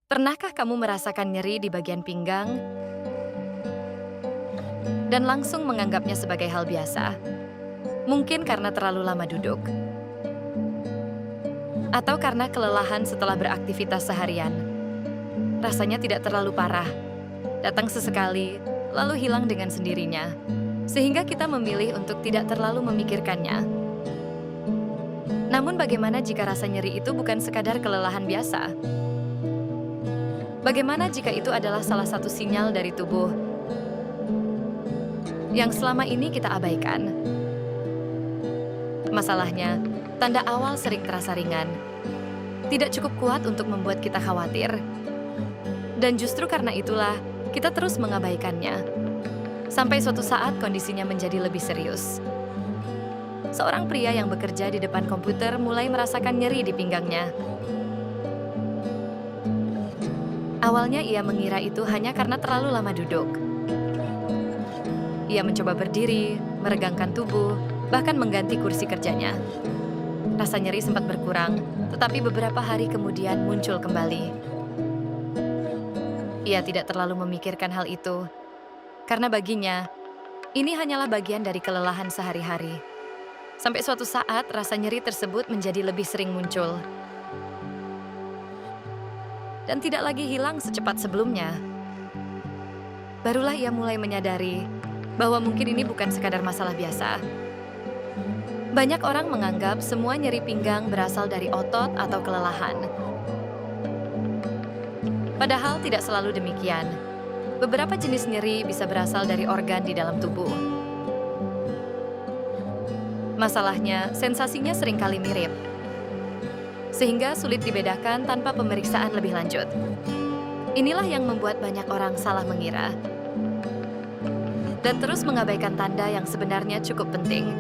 Pernahkah kamu merasakan nyeri di bagian pinggang dan langsung menganggapnya sebagai hal biasa? Mungkin karena terlalu lama duduk, atau karena kelelahan setelah beraktivitas seharian. Rasanya tidak terlalu parah, datang sesekali, lalu hilang dengan sendirinya. Sehingga kita memilih untuk tidak terlalu memikirkannya. Namun bagaimana jika rasa nyeri itu bukan sekadar kelelahan biasa? Bagaimana jika itu adalah salah satu sinyal dari tubuh yang selama ini kita abaikan? Masalahnya, tanda awal sering terasa ringan, tidak cukup kuat untuk membuat kita khawatir. Dan justru karena itulah, kita terus mengabaikannya. Sampai suatu saat kondisinya menjadi lebih serius. Seorang pria yang bekerja di depan komputer mulai merasakan nyeri di pinggangnya. Awalnya ia mengira itu hanya karena terlalu lama duduk. Ia mencoba berdiri, meregangkan tubuh, bahkan mengganti kursi kerjanya. Rasa nyeri sempat berkurang, tetapi beberapa hari kemudian muncul kembali. Ia tidak terlalu memikirkan hal itu, karena baginya, ini hanyalah bagian dari kelelahan sehari-hari. Sampai suatu saat, rasa nyeri tersebut menjadi lebih sering muncul. Dan tidak lagi hilang secepat sebelumnya. Barulah ia mulai menyadari bahwa mungkin ini bukan sekadar masalah biasa. Banyak orang menganggap semua nyeri pinggang berasal dari otot atau kelelahan. Padahal tidak selalu demikian. Beberapa jenis nyeri bisa berasal dari organ di dalam tubuh. Masalahnya, sensasinya seringkali mirip, sehingga sulit dibedakan tanpa pemeriksaan lebih lanjut. Inilah yang membuat banyak orang salah mengira dan terus mengabaikan tanda yang sebenarnya cukup penting.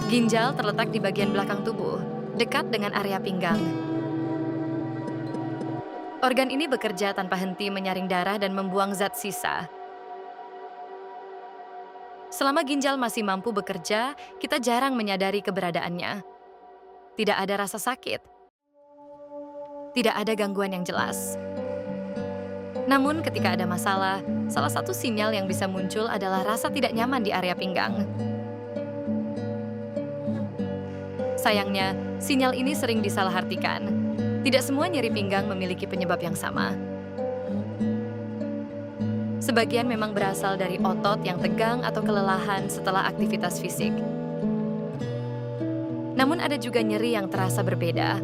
Ginjal terletak di bagian belakang tubuh, dekat dengan area pinggang. Organ ini bekerja tanpa henti menyaring darah dan membuang zat sisa. Selama ginjal masih mampu bekerja, kita jarang menyadari keberadaannya. Tidak ada rasa sakit. Tidak ada gangguan yang jelas. Namun ketika ada masalah, salah satu sinyal yang bisa muncul adalah rasa tidak nyaman di area pinggang. Sayangnya, sinyal ini sering disalahartikan. Tidak semua nyeri pinggang memiliki penyebab yang sama. Sebagian memang berasal dari otot yang tegang atau kelelahan setelah aktivitas fisik. Namun ada juga nyeri yang terasa berbeda.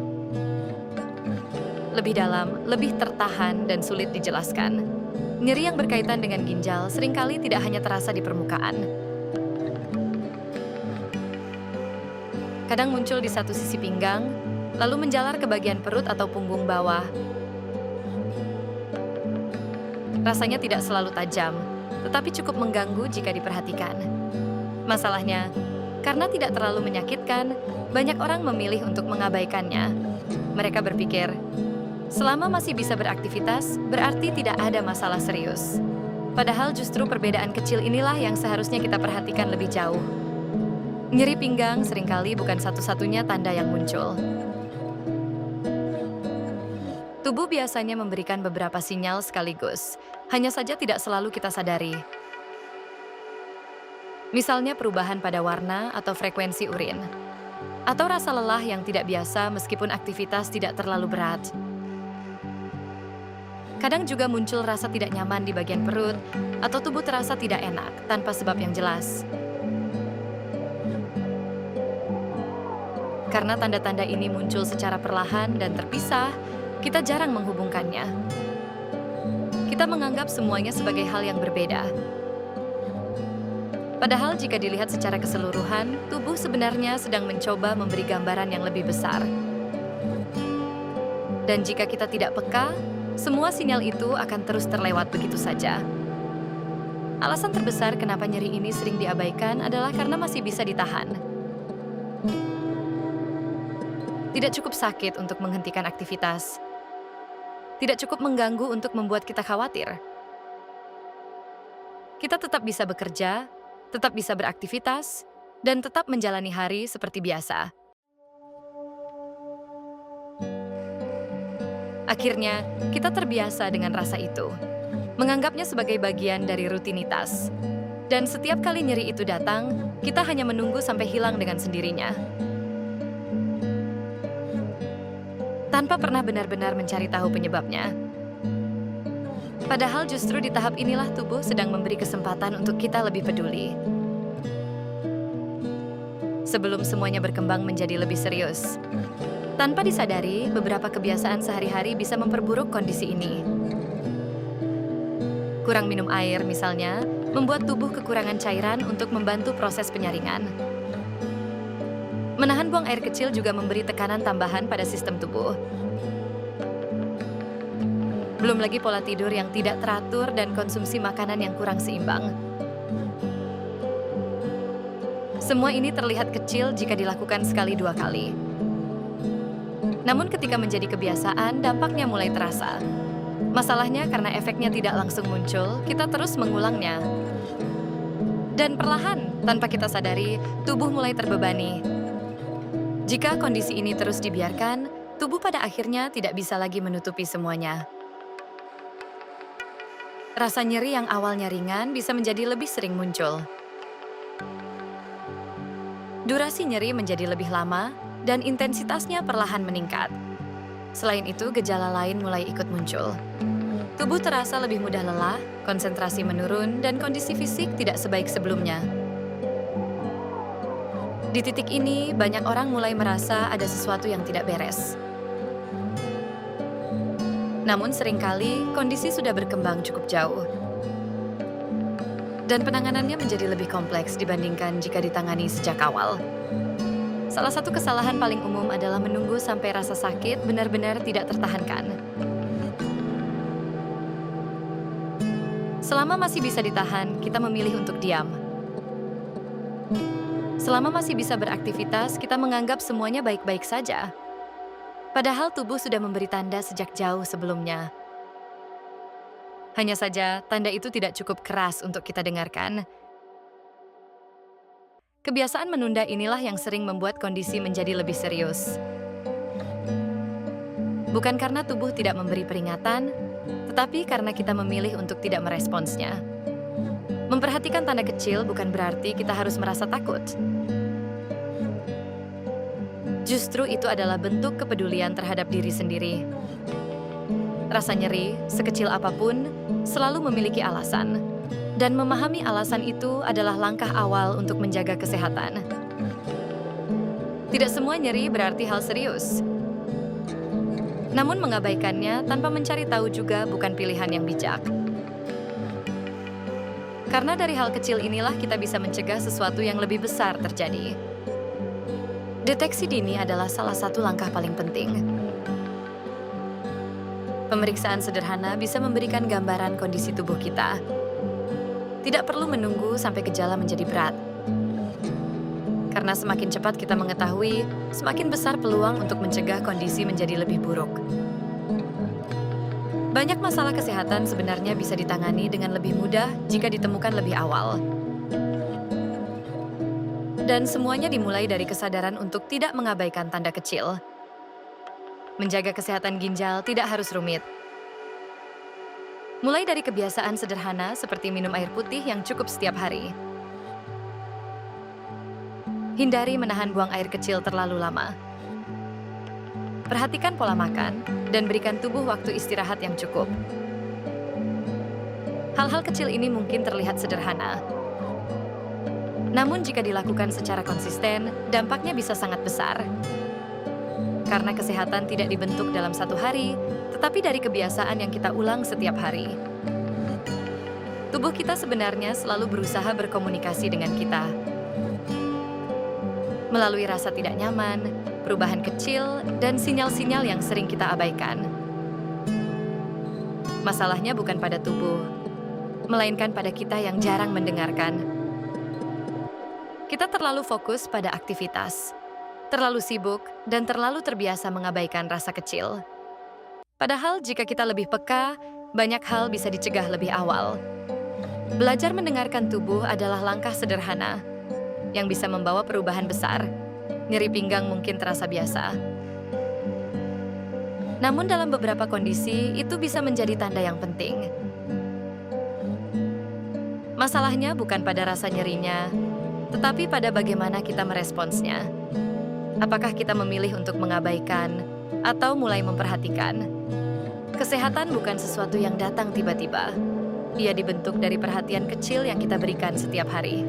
Lebih dalam, lebih tertahan, dan sulit dijelaskan. Nyeri yang berkaitan dengan ginjal seringkali tidak hanya terasa di permukaan. Kadang muncul di satu sisi pinggang, lalu menjalar ke bagian perut atau punggung bawah. Rasanya tidak selalu tajam, tetapi cukup mengganggu jika diperhatikan. Masalahnya, karena tidak terlalu menyakitkan, banyak orang memilih untuk mengabaikannya. Mereka berpikir, selama masih bisa beraktivitas, berarti tidak ada masalah serius. Padahal justru perbedaan kecil inilah yang seharusnya kita perhatikan lebih jauh. Nyeri pinggang seringkali bukan satu-satunya tanda yang muncul. Tubuh biasanya memberikan beberapa sinyal sekaligus, hanya saja tidak selalu kita sadari. Misalnya perubahan pada warna atau frekuensi urin, atau rasa lelah yang tidak biasa meskipun aktivitas tidak terlalu berat. Kadang juga muncul rasa tidak nyaman di bagian perut, atau tubuh terasa tidak enak tanpa sebab yang jelas. Karena tanda-tanda ini muncul secara perlahan dan terpisah, kita jarang menghubungkannya. Kita menganggap semuanya sebagai hal yang berbeda. Padahal jika dilihat secara keseluruhan, tubuh sebenarnya sedang mencoba memberi gambaran yang lebih besar. Dan jika kita tidak peka, semua sinyal itu akan terus terlewat begitu saja. Alasan terbesar kenapa nyeri ini sering diabaikan adalah karena masih bisa ditahan. Tidak cukup sakit untuk menghentikan aktivitas. Tidak cukup mengganggu untuk membuat kita khawatir. Kita tetap bisa bekerja, tetap bisa beraktivitas, dan tetap menjalani hari seperti biasa. Akhirnya, kita terbiasa dengan rasa itu, menganggapnya sebagai bagian dari rutinitas. Dan setiap kali nyeri itu datang, kita hanya menunggu sampai hilang dengan sendirinya, tanpa pernah benar-benar mencari tahu penyebabnya. Padahal justru di tahap inilah tubuh sedang memberi kesempatan untuk kita lebih peduli. Sebelum semuanya berkembang menjadi lebih serius. Tanpa disadari, beberapa kebiasaan sehari-hari bisa memperburuk kondisi ini. Kurang minum air, misalnya, membuat tubuh kekurangan cairan untuk membantu proses penyaringan. Menahan buang air kecil juga memberi tekanan tambahan pada sistem tubuh. Belum lagi pola tidur yang tidak teratur dan konsumsi makanan yang kurang seimbang. Semua ini terlihat kecil jika dilakukan sekali dua kali. Namun ketika menjadi kebiasaan, dampaknya mulai terasa. Masalahnya karena efeknya tidak langsung muncul, kita terus mengulangnya. Dan perlahan, tanpa kita sadari, tubuh mulai terbebani. Jika kondisi ini terus dibiarkan, tubuh pada akhirnya tidak bisa lagi menutupi semuanya. Rasa nyeri yang awalnya ringan bisa menjadi lebih sering muncul. Durasi nyeri menjadi lebih lama, dan intensitasnya perlahan meningkat. Selain itu, gejala lain mulai ikut muncul. Tubuh terasa lebih mudah lelah, konsentrasi menurun, dan kondisi fisik tidak sebaik sebelumnya. Di titik ini, banyak orang mulai merasa ada sesuatu yang tidak beres. Namun seringkali, kondisi sudah berkembang cukup jauh. Dan penanganannya menjadi lebih kompleks dibandingkan jika ditangani sejak awal. Salah satu kesalahan paling umum adalah menunggu sampai rasa sakit benar-benar tidak tertahankan. Selama masih bisa ditahan, kita memilih untuk diam. Selama masih bisa beraktivitas, kita menganggap semuanya baik-baik saja. Padahal tubuh sudah memberi tanda sejak jauh sebelumnya. Hanya saja, tanda itu tidak cukup keras untuk kita dengarkan. Kebiasaan menunda inilah yang sering membuat kondisi menjadi lebih serius. Bukan karena tubuh tidak memberi peringatan, tetapi karena kita memilih untuk tidak meresponsnya. Memperhatikan tanda kecil bukan berarti kita harus merasa takut. Justru itu adalah bentuk kepedulian terhadap diri sendiri. Rasa nyeri, sekecil apapun, selalu memiliki alasan. Dan memahami alasan itu adalah langkah awal untuk menjaga kesehatan. Tidak semua nyeri berarti hal serius. Namun mengabaikannya tanpa mencari tahu juga bukan pilihan yang bijak. Karena dari hal kecil inilah kita bisa mencegah sesuatu yang lebih besar terjadi. Deteksi dini adalah salah satu langkah paling penting. Pemeriksaan sederhana bisa memberikan gambaran kondisi tubuh kita. Tidak perlu menunggu sampai gejala menjadi berat. Karena semakin cepat kita mengetahui, semakin besar peluang untuk mencegah kondisi menjadi lebih buruk. Banyak masalah kesehatan sebenarnya bisa ditangani dengan lebih mudah jika ditemukan lebih awal. Dan semuanya dimulai dari kesadaran untuk tidak mengabaikan tanda kecil. Menjaga kesehatan ginjal tidak harus rumit. Mulai dari kebiasaan sederhana seperti minum air putih yang cukup setiap hari. Hindari menahan buang air kecil terlalu lama. Perhatikan pola makan dan berikan tubuh waktu istirahat yang cukup. Hal-hal kecil ini mungkin terlihat sederhana. Namun jika dilakukan secara konsisten, dampaknya bisa sangat besar. Karena kesehatan tidak dibentuk dalam satu hari, tetapi dari kebiasaan yang kita ulang setiap hari. Tubuh kita sebenarnya selalu berusaha berkomunikasi dengan kita. Melalui rasa tidak nyaman, perubahan kecil, dan sinyal-sinyal yang sering kita abaikan. Masalahnya bukan pada tubuh, melainkan pada kita yang jarang mendengarkan. Kita terlalu fokus pada aktivitas, terlalu sibuk, dan terlalu terbiasa mengabaikan rasa kecil. Padahal jika kita lebih peka, banyak hal bisa dicegah lebih awal. Belajar mendengarkan tubuh adalah langkah sederhana yang bisa membawa perubahan besar. Nyeri pinggang mungkin terasa biasa. Namun dalam beberapa kondisi, itu bisa menjadi tanda yang penting. Masalahnya bukan pada rasa nyerinya, tetapi pada bagaimana kita meresponsnya. Apakah kita memilih untuk mengabaikan atau mulai memperhatikan? Kesehatan bukan sesuatu yang datang tiba-tiba. Ia dibentuk dari perhatian kecil yang kita berikan setiap hari.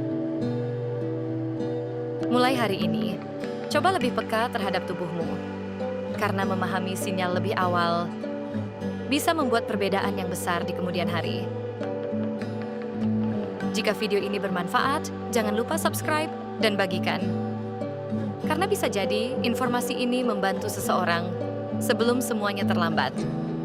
Mulai hari ini, coba lebih peka terhadap tubuhmu. Karena memahami sinyal lebih awal bisa membuat perbedaan yang besar di kemudian hari. Jika video ini bermanfaat, jangan lupa subscribe dan bagikan. Karena bisa jadi informasi ini membantu seseorang sebelum semuanya terlambat.